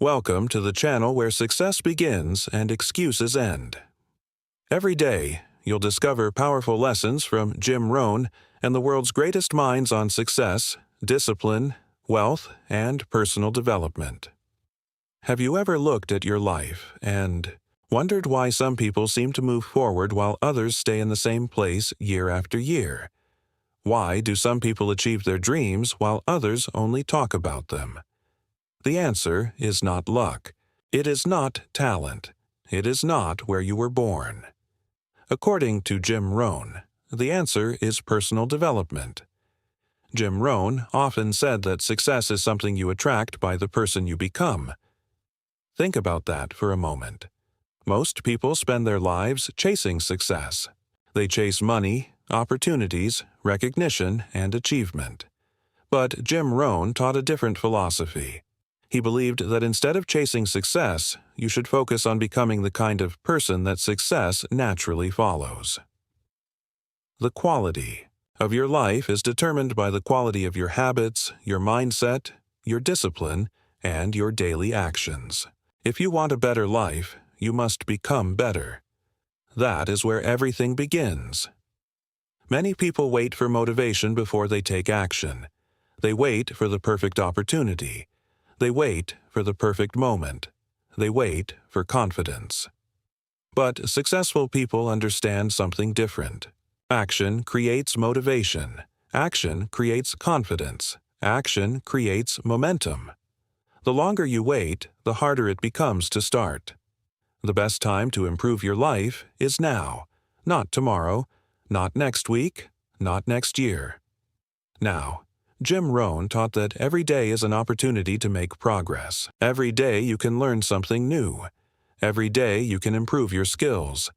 Welcome to the channel where success begins and excuses end. Every day, you'll discover powerful lessons from Jim Rohn and the world's greatest minds on success, discipline, wealth, and personal development. Have you ever looked at your life and wondered why some people seem to move forward while others stay in the same place year after year? Why do some people achieve their dreams while others only talk about them? The answer is not luck. It is not talent. It is not where you were born. According to Jim Rohn, the answer is personal development. Jim Rohn often said that success is something you attract by the person you become. Think about that for a moment. Most people spend their lives chasing success. They chase money, opportunities, recognition, and achievement. But Jim Rohn taught a different philosophy. He believed that instead of chasing success, you should focus on becoming the kind of person that success naturally follows. The quality of your life is determined by the quality of your habits, your mindset, your discipline, and your daily actions. If you want a better life, you must become better. That is where everything begins. Many people wait for motivation before they take action. They wait for the perfect opportunity. They wait for the perfect moment. They wait for confidence. But successful people understand something different. Action creates motivation. Action creates confidence. Action creates momentum. The longer you wait, the harder it becomes to start. The best time to improve your life is now, not tomorrow, not next week, not next year. Now, Jim Rohn taught that every day is an opportunity to make progress. Every day you can learn something new. Every day you can improve your skills.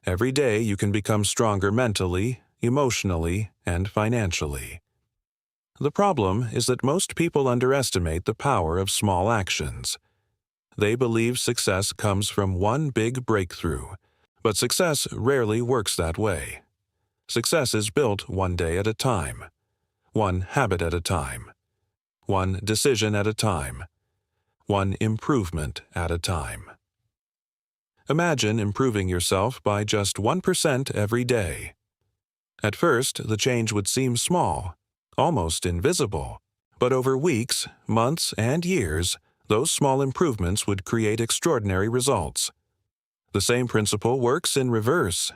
Every day you can become stronger mentally, emotionally, and financially. The problem is that most people underestimate the power of small actions. They believe success comes from one big breakthrough, but success rarely works that way. Success is built one day at a time. One habit at a time, one decision at a time, one improvement at a time. Imagine improving yourself by just 1% every day. At first, the change would seem small, almost invisible, but over weeks, months, and years, those small improvements would create extraordinary results. The same principle works in reverse.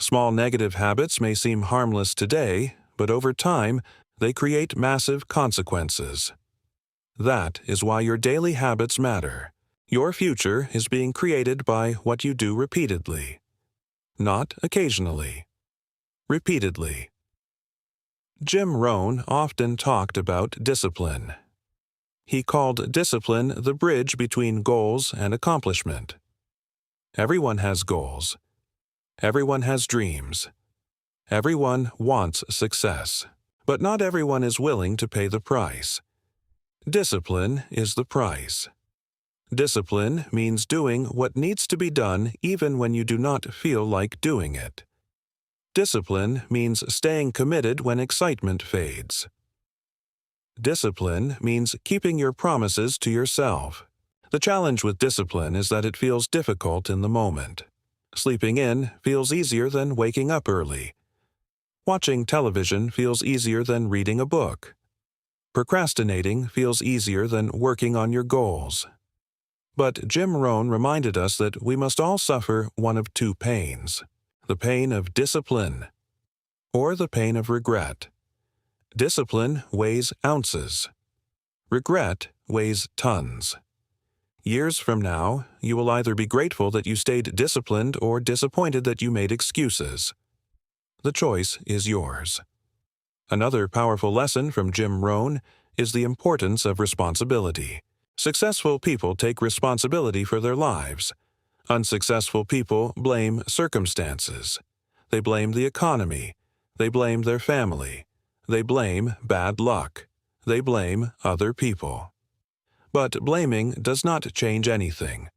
Small negative habits may seem harmless today, but over time, they create massive consequences. That is why your daily habits matter. Your future is being created by what you do repeatedly. Not occasionally. Repeatedly. Jim Rohn often talked about discipline. He called discipline the bridge between goals and accomplishment. Everyone has goals. Everyone has dreams. Everyone wants success, but not everyone is willing to pay the price. Discipline is the price. Discipline means doing what needs to be done even when you do not feel like doing it. Discipline means staying committed when excitement fades. Discipline means keeping your promises to yourself. The challenge with discipline is that it feels difficult in the moment. Sleeping in feels easier than waking up early. Watching television feels easier than reading a book. Procrastinating feels easier than working on your goals. But Jim Rohn reminded us that we must all suffer one of two pains: the pain of discipline or the pain of regret. Discipline weighs ounces. Regret weighs tons. Years from now, you will either be grateful that you stayed disciplined or disappointed that you made excuses. The choice is yours. Another powerful lesson from Jim Rohn is the importance of responsibility. Successful people take responsibility for their lives. Unsuccessful people blame circumstances. They blame the economy. They blame their family. They blame bad luck. They blame other people. But blaming does not change anything.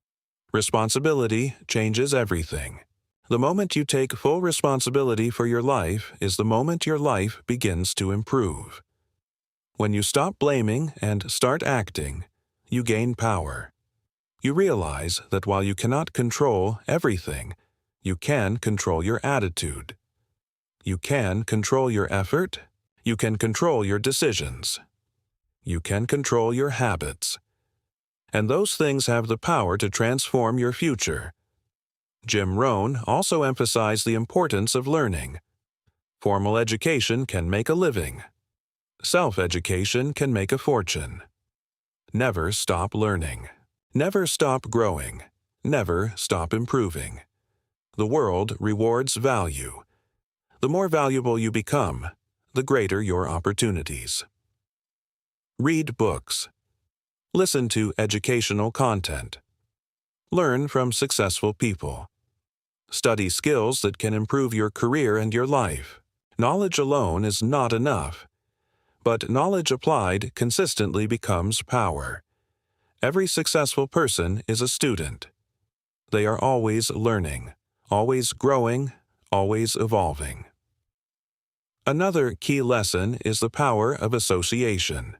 Responsibility changes everything. The moment you take full responsibility for your life is the moment your life begins to improve. When you stop blaming and start acting, you gain power. You realize that while you cannot control everything, you can control your attitude. You can control your effort. You can control your decisions. You can control your habits. And those things have the power to transform your future. Jim Rohn also emphasized the importance of learning. Formal education can make a living. Self-education can make a fortune. Never stop learning. Never stop growing. Never stop improving. The world rewards value. The more valuable you become, the greater your opportunities. Read books. Listen to educational content. Learn from successful people. Study skills that can improve your career and your life. Knowledge alone is not enough, but knowledge applied consistently becomes power. Every successful person is a student. They are always learning, always growing, always evolving. Another key lesson is the power of association.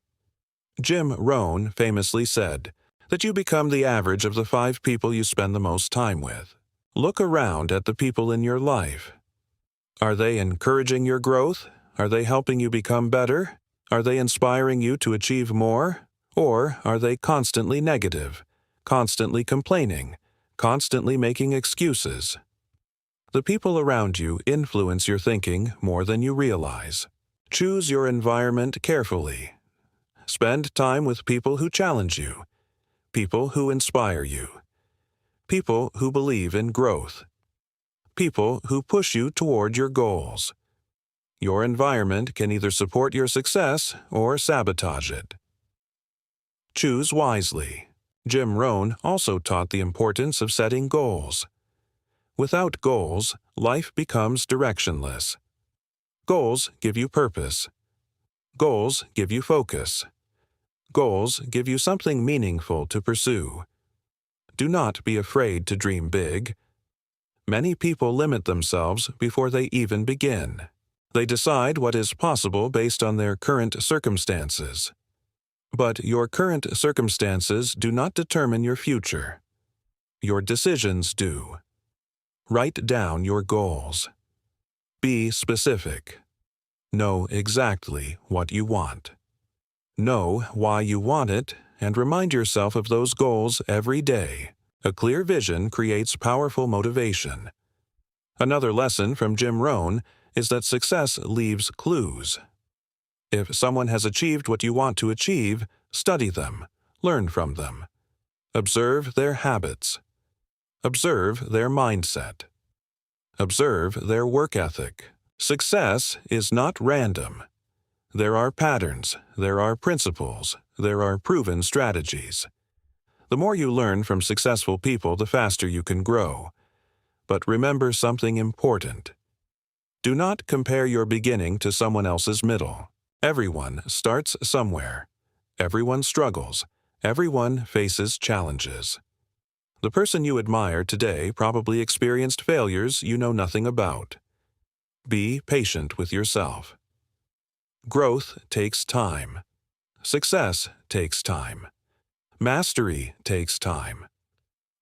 Jim Rohn famously said that you become the average of the 5 people you spend the most time with. Look around at the people in your life. Are they encouraging your growth? Are they helping you become better? Are they inspiring you to achieve more? Or are they constantly negative, constantly complaining, constantly making excuses? The people around you influence your thinking more than you realize. Choose your environment carefully. Spend time with people who challenge you, people who inspire you, people who believe in growth, people who push you toward your goals. Your environment can either support your success or sabotage it. Choose wisely. Jim Rohn also taught the importance of setting goals. Without goals, life becomes directionless. Goals give you purpose. Goals give you focus. Goals give you something meaningful to pursue. Do not be afraid to dream big. Many people limit themselves before they even begin. They decide what is possible based on their current circumstances. But your current circumstances do not determine your future. Your decisions do. Write down your goals. Be specific. Know exactly what you want. Know why you want it and remind yourself of those goals every day. A clear vision creates powerful motivation. Another lesson from Jim Rohn is that success leaves clues. If someone has achieved what you want to achieve, study them, learn from them. Observe their habits. Observe their mindset. Observe their work ethic. Success is not random. There are patterns, there are principles, there are proven strategies. The more you learn from successful people, the faster you can grow. But remember something important. Do not compare your beginning to someone else's middle. Everyone starts somewhere. Everyone struggles. Everyone faces challenges. The person you admire today probably experienced failures you know nothing about. Be patient with yourself. Growth takes time. Success takes time. Mastery takes time.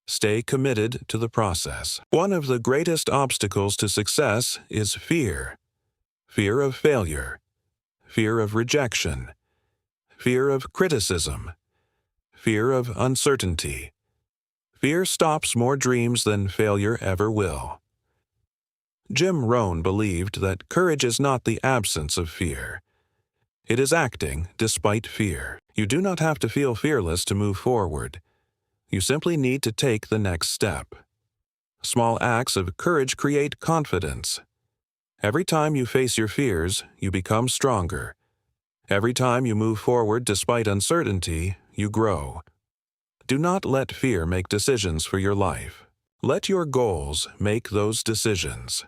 Stay committed to the process. One of the greatest obstacles to success is fear. Fear of failure. Fear of rejection. Fear of criticism. Fear of uncertainty. Fear stops more dreams than failure ever will. Jim Rohn believed that courage is not the absence of fear. It is acting despite fear. You do not have to feel fearless to move forward. You simply need to take the next step. Small acts of courage create confidence. Every time you face your fears, you become stronger. Every time you move forward despite uncertainty, you grow. Do not let fear make decisions for your life. Let your goals make those decisions.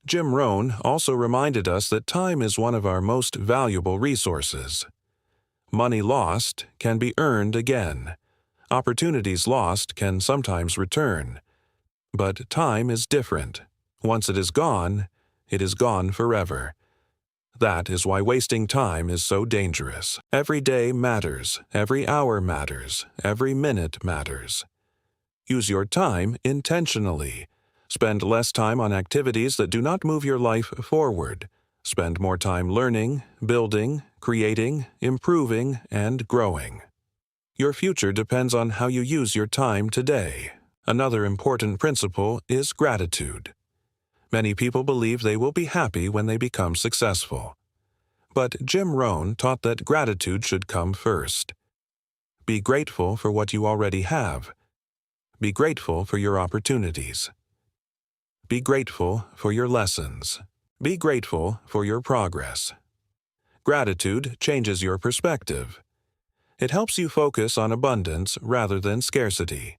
Jim Rohn also reminded us that time is one of our most valuable resources. Money lost can be earned again. Opportunities lost can sometimes return. But time is different. Once it is gone forever. That is why wasting time is so dangerous. Every day matters, every hour matters, every minute matters. Use your time intentionally. Spend less time on activities that do not move your life forward. Spend more time learning, building, creating, improving, and growing. Your future depends on how you use your time today. Another important principle is gratitude. Many people believe they will be happy when they become successful. But Jim Rohn taught that gratitude should come first. Be grateful for what you already have. Be grateful for your opportunities. Be grateful for your lessons. Be grateful for your progress. Gratitude changes your perspective. It helps you focus on abundance rather than scarcity.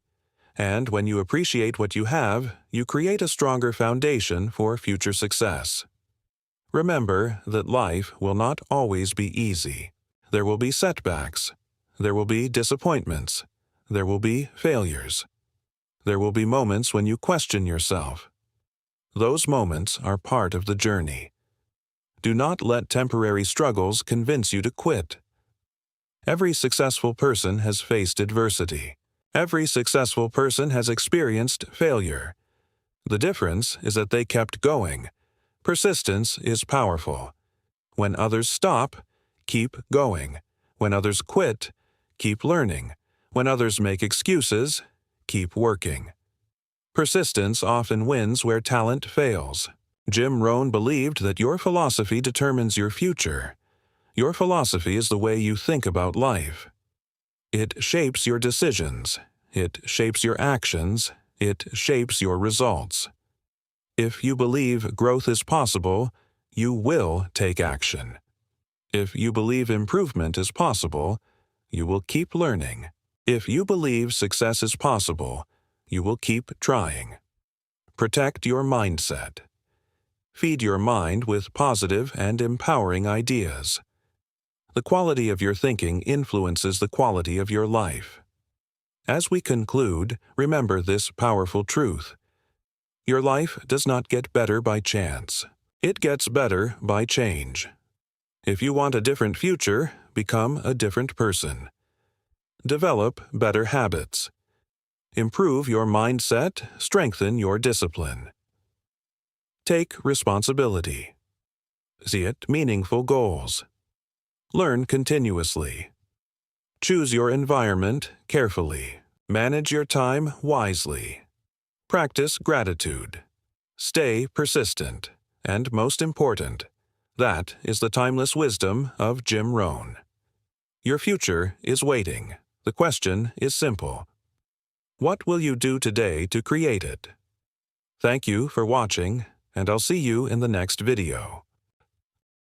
And when you appreciate what you have, you create a stronger foundation for future success. Remember that life will not always be easy. There will be setbacks. There will be disappointments. There will be failures. There will be moments when you question yourself. Those moments are part of the journey. Do not let temporary struggles convince you to quit. Every successful person has faced adversity. Every successful person has experienced failure. The difference is that they kept going. Persistence is powerful. When others stop, keep going. When others quit, keep learning. When others make excuses, keep working. Persistence often wins where talent fails. Jim Rohn believed that your philosophy determines your future. Your philosophy is the way you think about life. It shapes your decisions. It shapes your actions. It shapes your results. If you believe growth is possible, you will take action. If you believe improvement is possible, you will keep learning. If you believe success is possible, you will keep trying. Protect your mindset. Feed your mind with positive and empowering ideas. The quality of your thinking influences the quality of your life. As we conclude, remember this powerful truth. Your life does not get better by chance. It gets better by change. If you want a different future, become a different person. Develop better habits. Improve your mindset, strengthen your discipline. Take responsibility. Set meaningful goals. Learn continuously. Choose your environment carefully. Manage your time wisely. Practice gratitude. Stay persistent. And most important, that is the timeless wisdom of Jim Rohn. Your future is waiting. The question is simple. What will you do today to create it? Thank you for watching, and I'll see you in the next video.